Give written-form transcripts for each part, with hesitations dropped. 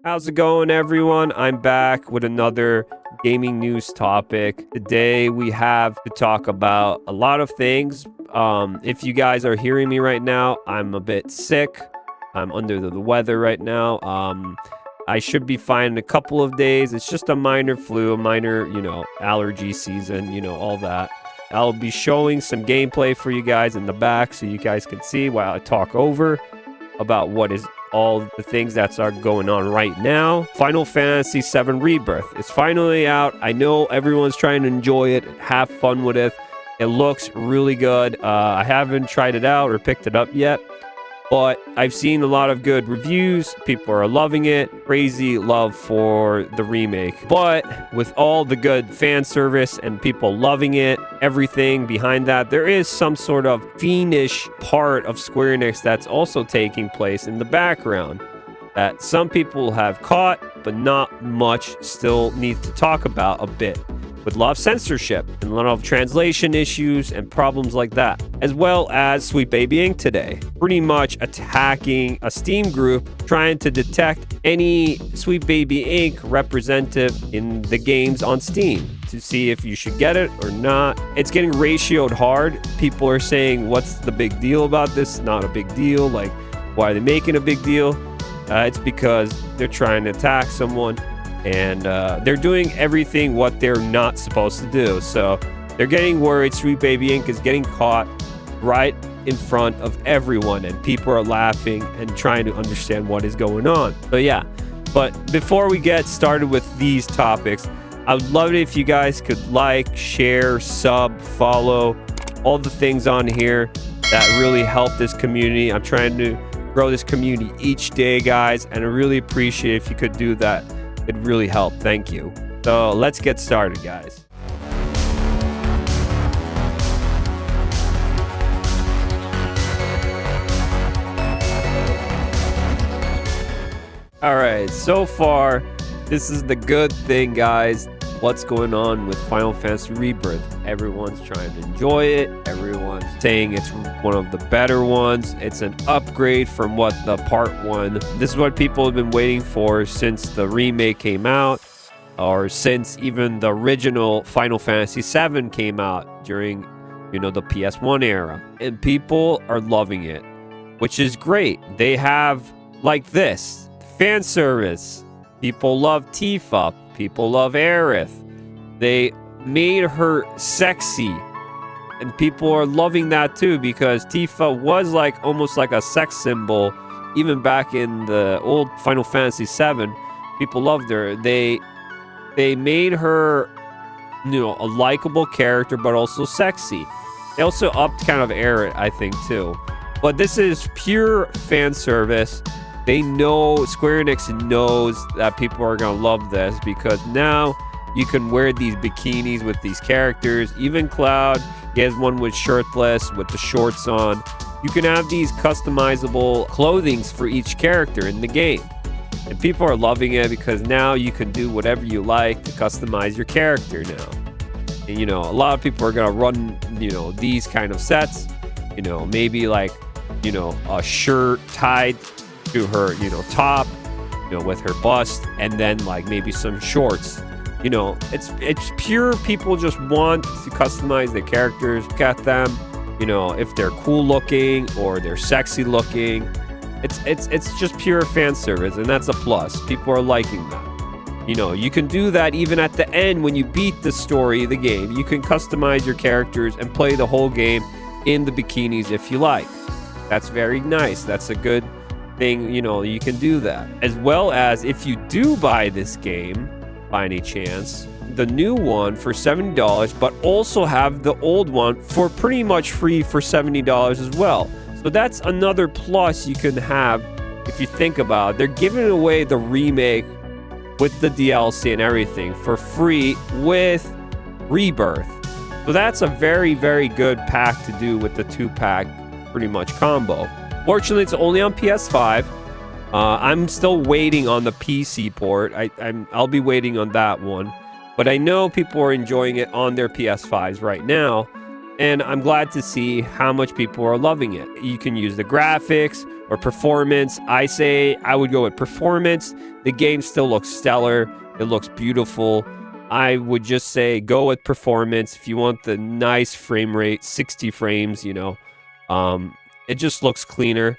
How's it going, everyone? I'm back with another gaming news topic. Today we have to talk about a lot of things. If you guys are hearing me right now, I'm a bit sick. I'm under the weather right now. I should be fine in a couple of days. It's just a minor flu, a minor, allergy season, all that. I'll be showing some gameplay for you guys in the back so you guys can see while I talk over about what is all the things that are going on right now. Final Fantasy VII Rebirth is finally out. I know everyone's trying to enjoy it, have fun with it. It looks really good. I haven't tried it out or picked it up yet, but I've seen a lot of good reviews. People are loving it. Crazy love for the remake. But with all the good fan service and people loving it, everything behind that, there is some sort of fiendish part of Square Enix that's also taking place in the background that some people have caught, but not much still needs to talk about a bit. With a lot of censorship and a lot of translation issues and problems like that, as well as Sweet Baby Inc. today, pretty much attacking a Steam group trying to detect any Sweet Baby Inc. representative in the games on Steam to see if you should get it or not. It's getting ratioed hard. People are saying, what's the big deal about this? Not a big deal. Like, why are they making a big deal? It's because they're trying to attack someone. And they're doing everything what they're not supposed to do. So they're getting worried Sweet Baby Inc. is getting caught right in front of everyone. And people are laughing and trying to understand what is going on. So yeah, but before we get started with these topics, I would love it if you guys could like, share, sub, follow, all the things on here that really help this community. I'm trying to grow this community each day, guys. And I really appreciate if you could do that. It really helped. Thank you. So let's get started, guys. All right, so far, this is the good thing, guys. What's going on with Final Fantasy Rebirth? Everyone's trying to enjoy it. Everyone's saying it's one of the better ones. It's an upgrade from what the part one. This is what people have been waiting for since the remake came out, or since even the original Final Fantasy VII came out during, the PS1 era. And people are loving it, which is great. They have, like this, fan service. People love Tifa. People love Aerith. They made her sexy. And people are loving that too, because Tifa was almost like a sex symbol. Even back in the old Final Fantasy VII, people loved her. They made her, a likable character, but also sexy. They also upped kind of Aerith, I think, too. But this is pure fan service. They know, Square Enix knows that people are going to love this, because now you can wear these bikinis with these characters. Even Cloud, he has one with shirtless, with the shorts on. You can have these customizable clothings for each character in the game. And people are loving it because now you can do whatever you like to customize your character now. And, a lot of people are going to run, these kind of sets. Maybe a shirt tied to her, top, with her bust, and then maybe some shorts. It's pure. People just want to customize their characters, look at them, if they're cool looking or they're sexy looking. It's just pure fan service, and that's a plus. People are liking that. You can do that even at the end when you beat the story of the game. You can customize your characters and play the whole game in the bikinis if you like. That's very nice. That's a good thing, you can do that. As well as if you do buy this game by any chance, the new one for $70, but also have the old one for pretty much free for $70 as well. So that's another plus you can have if you think about it. They're giving away the remake with the DLC and everything for free with Rebirth. So that's a very, very good pack to do with the 2-pack pretty much combo. Fortunately, it's only on PS5. I'm still waiting on the PC port. I'll be waiting on that one. But I know people are enjoying it on their PS5s right now. And I'm glad to see how much people are loving it. You can use the graphics or performance. I say I would go with performance. The game still looks stellar. It looks beautiful. I would just say go with performance. If you want the nice frame rate, 60 frames, you know, it just looks cleaner.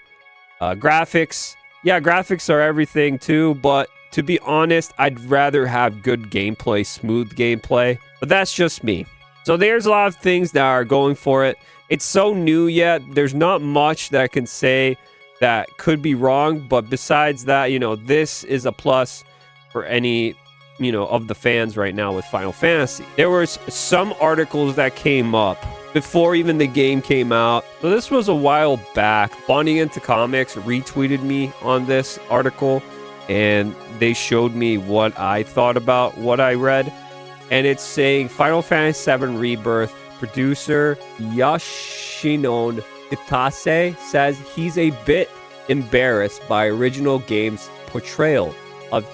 Graphics, yeah, graphics are everything too, but to be honest, I'd rather have good gameplay, smooth gameplay, but that's just me. So there's a lot of things that are going for it. It's so new yet. There's not much that I can say that could be wrong, but besides that, you know, this is a plus for any, you know, of the fans right now with Final Fantasy. There was some articles that came up before even the game came out. So this was a while back. Bonding Into Comics retweeted me on this article, and they showed me what I thought about what I read. And it's saying Final Fantasy VII Rebirth producer Yoshinori Kitase says he's a bit embarrassed by original game's portrayal of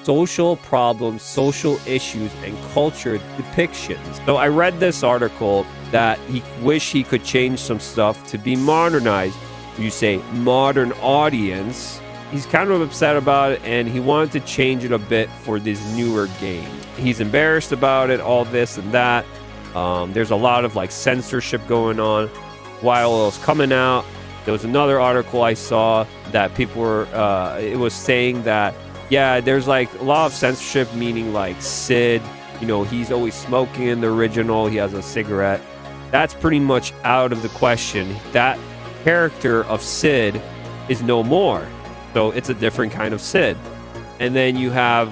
social problems, social issues, and culture depictions. So I read this article that he wished he could change some stuff to be modernized. You say modern audience. He's kind of upset about it, and he wanted to change it a bit for this newer game. He's embarrassed about it, all this and that. There's a lot of like censorship going on. While it was coming out, there was another article I saw that people were, it was saying that, yeah, there's like a lot of censorship, meaning like Sid, you know, he's always smoking in the original, he has a cigarette. That's pretty much out of the question. That character of Sid is no more. So it's a different kind of Sid. And then you have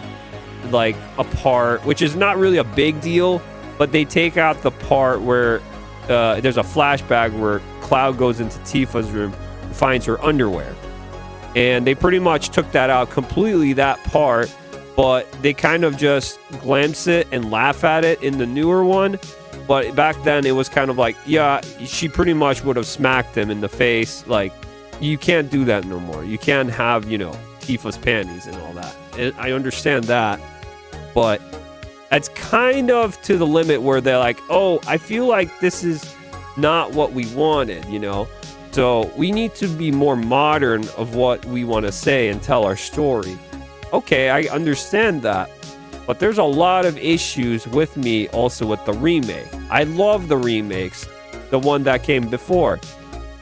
like a part, which is not really a big deal, but they take out the part where there's a flashback where Cloud goes into Tifa's room and finds her underwear. And they pretty much took that out completely, that part, but they kind of just glance it and laugh at it in the newer one. But back then it was kind of like, yeah, she pretty much would have smacked him in the face. Like, you can't do that no more. You can't have, you know, Tifa's panties and all that. And I understand that, but that's kind of to the limit where they're like, oh, I feel like this is not what we wanted, you know? So we need to be more modern of what we want to say and tell our story. Okay, I understand that. But there's a lot of issues with me also with the remake. I love the remakes, the one that came before.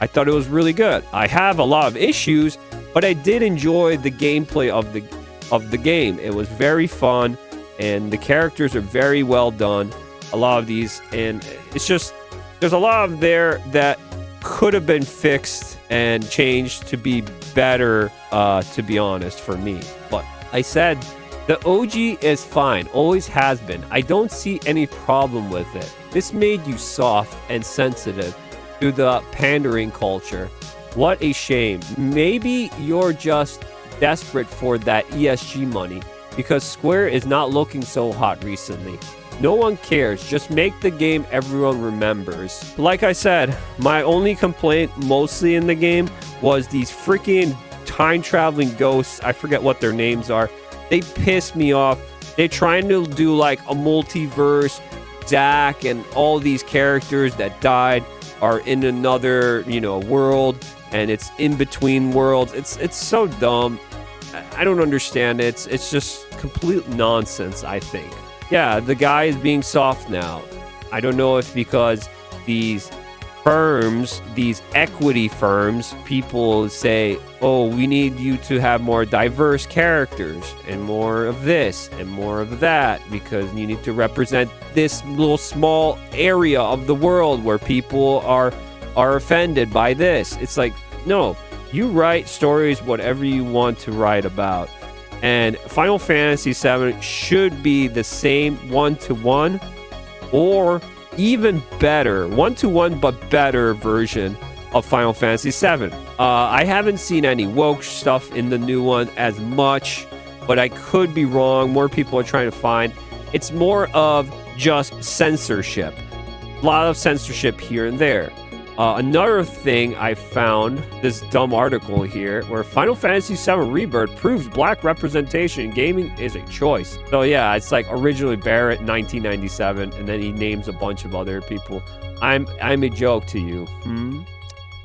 I thought it was really good. I have a lot of issues, but I did enjoy the gameplay of the game. It was very fun, and the characters are very well done. A lot of these, and it's just, there's a lot of there that could have been fixed and changed to be better, to be honest, for me. But I said, the OG is fine, always has been. I don't see any problem with it. This made you soft and sensitive to the pandering culture. What a shame. Maybe you're just desperate for that ESG money because Square is not looking so hot recently. No one cares. Just make the game everyone remembers. Like I said, my only complaint mostly in the game was these freaking time-traveling ghosts. I forget what their names are. They piss me off. They're trying to do like a multiverse. Zack and all these characters that died are in another, you know, world, and it's in between worlds. It's so dumb. I don't understand it. It's just complete nonsense, I think. Yeah, the guy is being soft now. I don't know if because these firms, these equity firms, people say, oh, we need you to have more diverse characters and more of this and more of that because you need to represent this little small area of the world where people are offended by this. It's like, no, you write stories whatever you want to write about. And Final Fantasy VII should be the same one-to-one or even better, one-to-one but better version of Final Fantasy VII. I haven't seen any woke stuff in the new one as much, but I could be wrong. More people are trying to find. It's more of just censorship. A lot of censorship here and there. Another thing I found, this dumb article here, where Final Fantasy VII Rebirth proves black representation in gaming is a choice. So yeah, it's like originally Barrett, 1997, and then he names a bunch of other people. I'm a joke to you.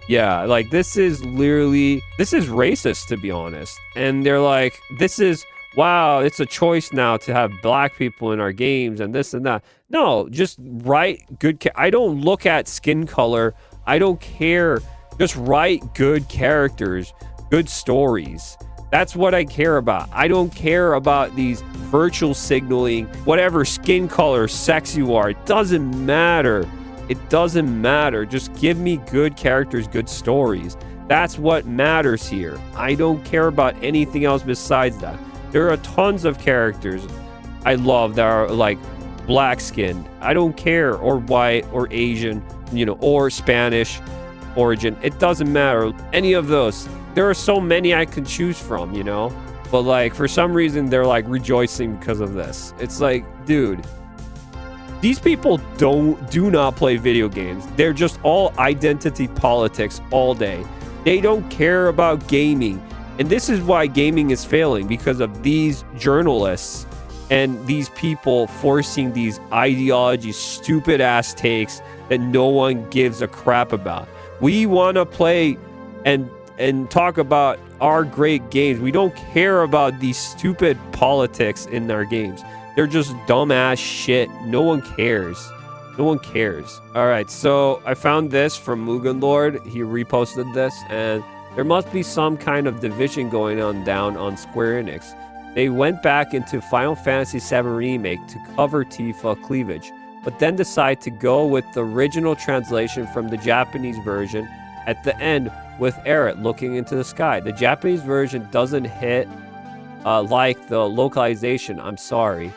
Yeah, like this is racist, to be honest. And they're like, this is, wow, it's a choice now to have black people in our games and this and that. No, just write good. I don't look at skin color. I don't care. Just write good characters, good stories. That's what I care about. I don't care about these virtual signaling, whatever skin color, sex you are. It doesn't matter. It doesn't matter. Just give me good characters, good stories. That's what matters here. I don't care about anything else besides that. There are tons of characters I love that are like black skinned. I don't care, or white or Asian, or Spanish origin. It doesn't matter. Any of those. There are so many I can choose from, but like for some reason they're like rejoicing because of this. It's like, dude, these people do not play video games. They're just all identity politics all day. They don't care about gaming. And this is why gaming is failing, because of these journalists and these people forcing these ideology, stupid ass takes that no one gives a crap about. We want to play and talk about our great games. We don't care about these stupid politics in our games. They're just dumbass shit. No one cares. No one cares. All right, so I found this from Mugen Lord. He reposted this, and there must be some kind of division going on down on Square Enix. They went back into Final Fantasy VII Remake to cover Tifa cleavage, but then decide to go with the original translation from the Japanese version at the end with Aerith looking into the sky. The Japanese version doesn't hit like the localization. I'm sorry.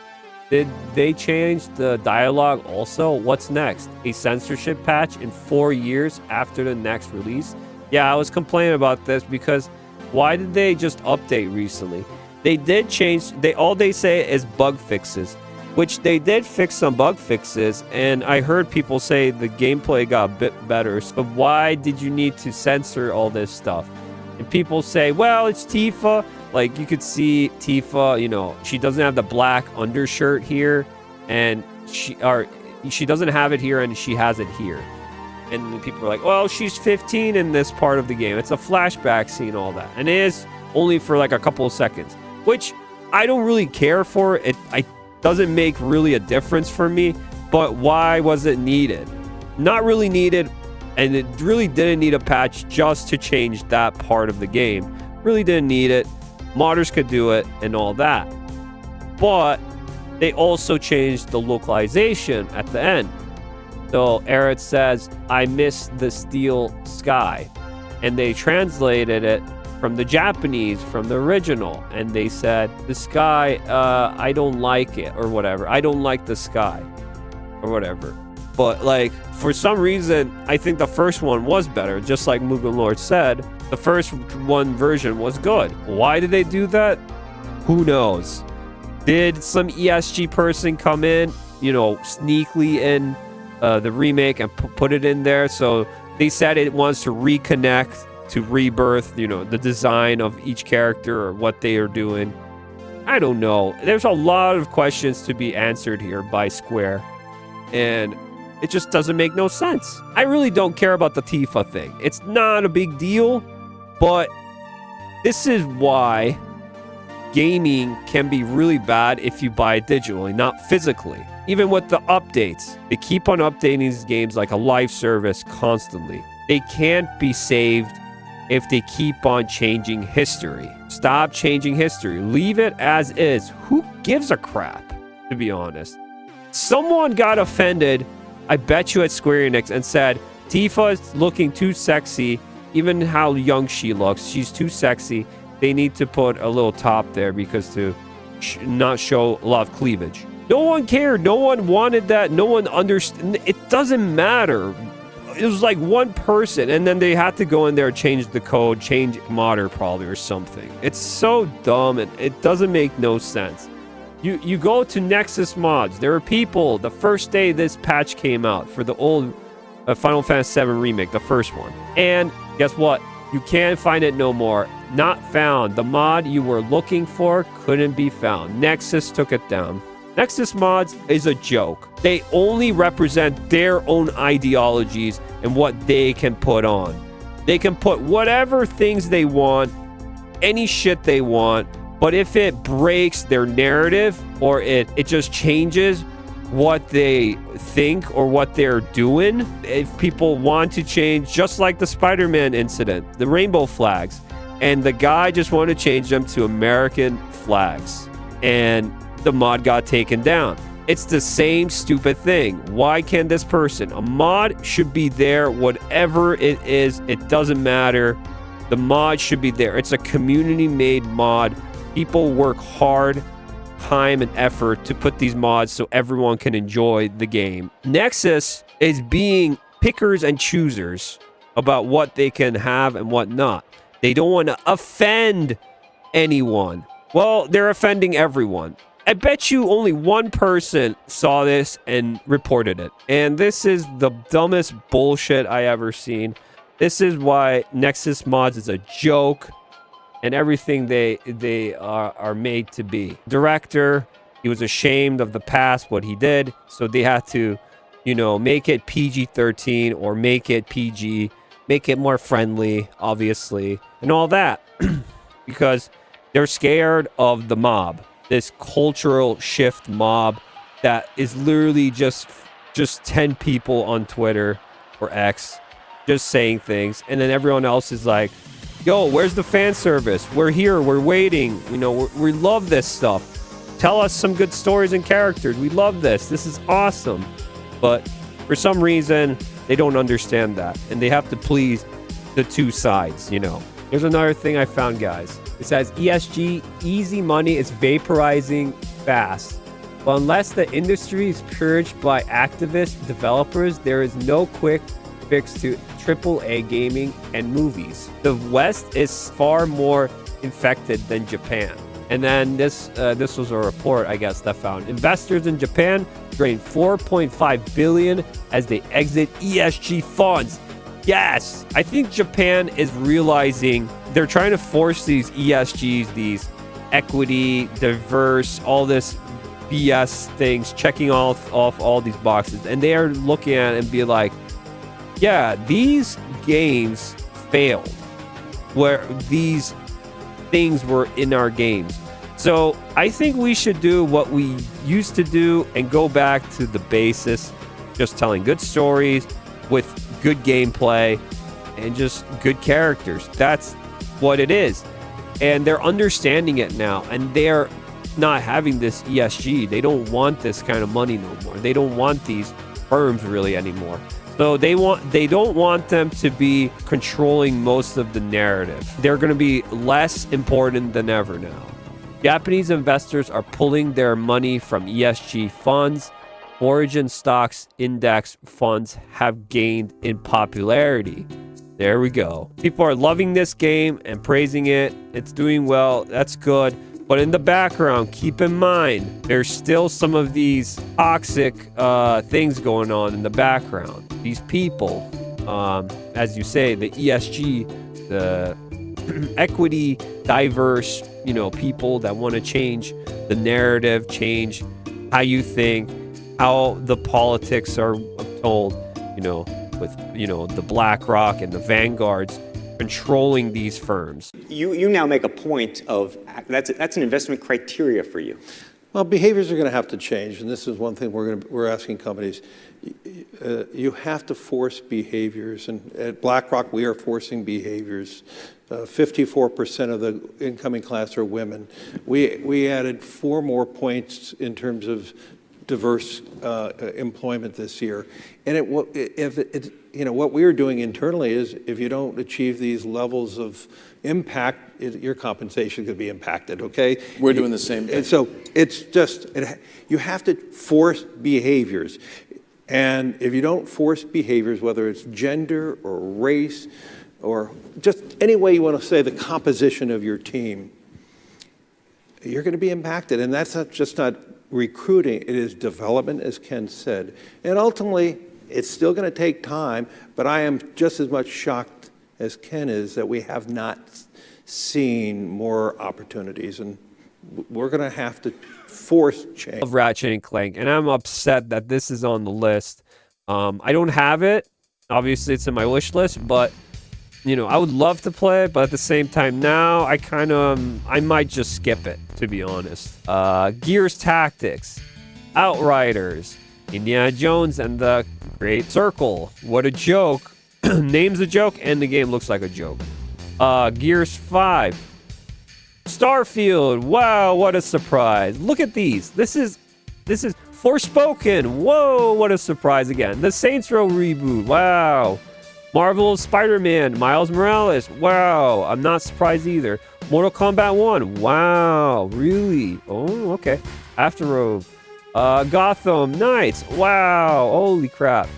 Did they change the dialogue also? What's next? A censorship patch in 4 years after the next release? Yeah, I was complaining about this because why did they just update recently? They did change. All they say is bug fixes, which they did fix some bug fixes, and I heard people say the gameplay got a bit better. So why did you need to censor all this stuff? And people say, well, it's Tifa. Like, you could see Tifa, she doesn't have the black undershirt here, and she doesn't have it here, and she has it here. And people are like, well, she's 15 in this part of the game. It's a flashback scene, all that. And it is only for like a couple of seconds, which I don't really care for. It doesn't make really a difference for me, but why was it needed? Not really needed, and it really didn't need a patch just to change that part of the game. Really didn't need it. Modders could do it and all that. But they also changed the localization at the end. So Aerith says, I miss the steel sky. And they translated it from the Japanese, from the original. And they said, the sky, I don't like it, or whatever. I don't like the sky, or whatever. But like, for some reason, I think the first one was better. Just like Mugen Lord said, the first one version was good. Why did they do that? Who knows? Did some ESG person come in, sneakily in the remake and put it in there? So they said it wants to reconnect to Rebirth, the design of each character or what they are doing. I don't know. There's a lot of questions to be answered here by Square. And it just doesn't make no sense. I really don't care about the Tifa thing. It's not a big deal, but this is why gaming can be really bad if you buy it digitally, not physically. Even with the updates, they keep on updating these games like a live service constantly. They can't be saved if they keep on changing history. Stop changing history. Leave it as is. Who gives a crap, to be honest? Someone got offended, I bet you, at Square Enix and said, Tifa is looking too sexy. Even how young she looks, she's too sexy. They need to put a little top there because to not show a lot of cleavage. No one cared. No one wanted that. No one understood. It doesn't matter. It was like one person, and then they had to go in there, change the code, change modder probably or something. It's so dumb, and it doesn't make no sense. You go to Nexus Mods. There are people, the first day this patch came out for the old Final Fantasy VII Remake, the first one. And guess what? You can't find it no more. Not found. The mod you were looking for couldn't be found. Nexus took it down. Nexus Mods is a joke. They only represent their own ideologies and what they can put on. They can put whatever things they want, any shit they want, but if it breaks their narrative or it just changes what they think or what they're doing, if people want to change, just like the Spider-Man incident, the rainbow flags, and the guy just wanted to change them to American flags, and the mod got taken down. It's the same stupid thing. Why can't this person? A mod should be there, whatever it is, it doesn't matter. The mod should be there. It's a community-made mod. People work hard, time and effort to put these mods so everyone can enjoy the game. Nexus is being pickers and choosers about what they can have and what not. They don't want to offend anyone. Well, they're offending everyone. I bet you only one person saw this and reported it. And this is the dumbest bullshit I ever seen. This is why Nexus mods is a joke and everything they are made to be. Director, he was ashamed of the past, what he did. So they had to, you know, make it PG-13 or make it PG, make it more friendly, obviously, and all that. Because they're scared of the mob. This cultural shift mob that is literally just 10 people on Twitter or X just saying things, and then everyone else is like, yo, where's the fan service? We're here, we're waiting, you know, we love this stuff. Tell us some good stories and characters. We love this is awesome. But for some reason they don't understand that, and they have to please the two sides, you know. Here's another thing I found, guys. It says ESG, easy money is vaporizing fast. But unless the industry is purged by activist developers, there is no quick fix to AAA gaming and movies. The West is far more infected than Japan. And then this was a report, I guess, that found investors in Japan drained $4.5 billion as they exit ESG funds. Yes, I think Japan is realizing they're trying to force these ESGs, these equity, diverse, all this BS things, checking off all these boxes. And they are looking at it and be like, yeah, these games failed where these things were in our games. So I think we should do what we used to do and go back to the basis, just telling good stories with good gameplay and just good characters. That's what it is. And they're understanding it now, and they're not having this ESG. They don't want this kind of money no more. They don't want these firms really anymore. So they don't want them to be controlling most of the narrative. They're going to be less important than ever now. Japanese investors are pulling their money from ESG funds. Origin stocks index funds have gained in popularity. There we go. People are loving this game and praising it. It's doing well. That's good. But in the background, keep in mind, there's still some of these toxic things going on in the background. These people, as you say, the ESG, the equity, diverse, you know, people that want to change the narrative, change how you think, how the politics are told, you know, with, you know, the BlackRock and the Vanguards controlling these firms. You now make a point of that's an investment criteria for you. Well, behaviors are going to have to change, and this is one thing we're asking companies. You have to force behaviors, and at BlackRock we are forcing behaviors. 54% of the incoming class are women. We added 4 more points in terms of diverse employment this year, and you know, what we are doing internally is if you don't achieve these levels of impact, your compensation could be impacted. Okay, we're doing the same thing. And so it's just you have to force behaviors, and if you don't force behaviors, whether it's gender or race or just any way you want to say the composition of your team, you're going to be impacted. And that's not recruiting, it is development, as Ken said. And ultimately, it's still going to take time, but I am just as much shocked as Ken is that we have not seen more opportunities, and we're going to have to force change. Of Ratchet and Clank, and I'm upset that this is on the list. I don't have it. Obviously, it's in my wish list, but you know, I would love to play it, but at the same time now, I might just skip it, to be honest. Gears Tactics, Outriders, Indiana Jones and the Great Circle. What a joke. Name's a joke, and the game looks like a joke. Gears 5. Starfield. Wow, what a surprise. Look at these. This is Forspoken. Whoa, what a surprise again. The Saints Row reboot. Wow. Marvel's Spider-Man. Miles Morales. Wow, I'm not surprised either. Mortal Kombat 1. Wow, really? Oh, okay. Afterworld. Gotham Knights. Wow, holy crap.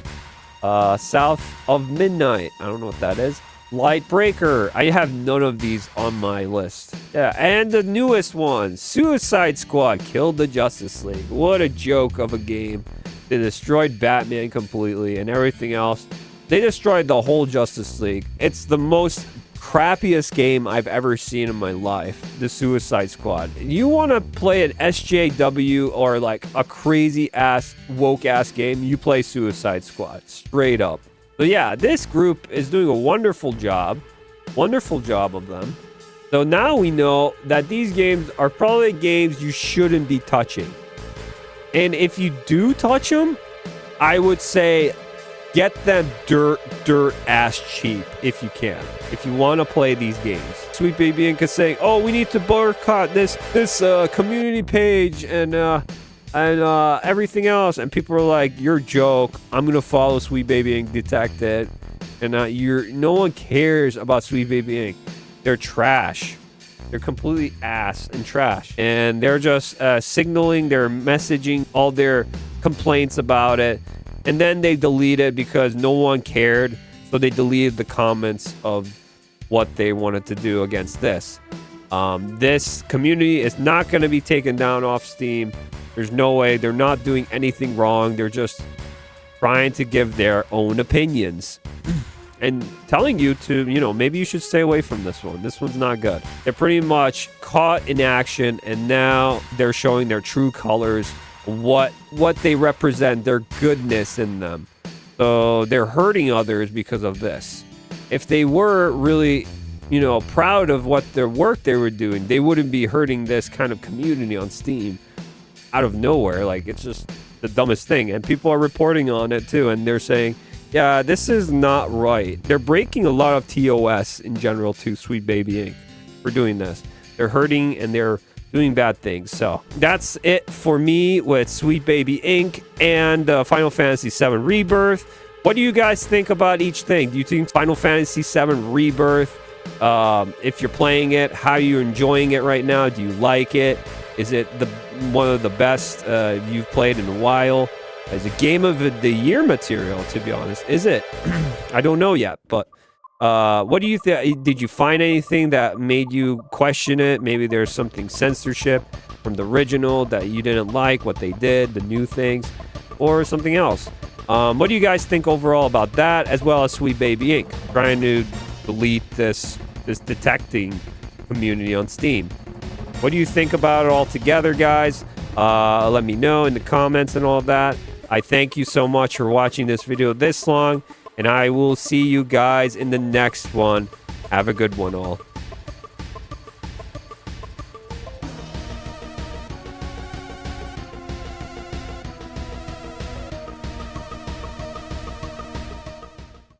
South of Midnight. I don't know what that is. Lightbreaker. I have none of these on my list. Yeah, and the newest one, Suicide Squad, killed the Justice League. What a joke of a game. They destroyed Batman completely and everything else. They destroyed the whole Justice League. It's the most crappiest game I've ever seen in my life, the Suicide Squad. You want to play an SJW or like a crazy ass, woke ass game, you play Suicide Squad, straight up. But yeah, this group is doing a wonderful job of them. So now we know that these games are probably games you shouldn't be touching. And if you do touch them, I would say get them dirt ass cheap if you can. If you want to play these games. Sweet Baby Inc. is saying, oh, we need to boycott this community page and everything else. And people are like, you're a joke. I'm gonna follow Sweet Baby Inc. detect it. And no one cares about Sweet Baby Inc. They're trash. They're completely ass and trash. And they're just signaling, they're messaging all their complaints about it. And then they delete it because no one cared. So they deleted the comments of what they wanted to do against this. This community is not going to be taken down off Steam. There's no way. They're not doing anything wrong. They're just trying to give their own opinions. And telling you to, maybe you should stay away from this one. This one's not good. They're pretty much caught in action, and now they're showing their true colors, what they represent, their goodness in them. So they're hurting others because of this. If they were really, proud of what their work they were doing, they wouldn't be hurting this kind of community on Steam out of nowhere. Like, it's just the dumbest thing. And people are reporting on it too, and they're saying, yeah, this is not right. They're breaking a lot of TOS in general too, Sweet Baby Inc. for doing this. They're hurting and they're doing bad things. So that's it for me with Sweet Baby Inc. and Final Fantasy VII Rebirth. What do you guys think about each thing? Do you think Final Fantasy VII Rebirth, if you're playing it, how are you enjoying it right now? Do you like it? Is it one of the best you've played in a while? As a game of the year material, to be honest. Is it? I don't know yet, but what do you think? Did you find anything that made you question it? Maybe there's something censorship from the original that you didn't like, what they did, the new things, or something else. What do you guys think overall about that, as well as Sweet Baby Inc. trying to delete this detecting community on Steam? What do you think about it all together, guys? Let me know in the comments and all of that. I thank you so much for watching this video this long, and I will see you guys in the next one. Have a good one all.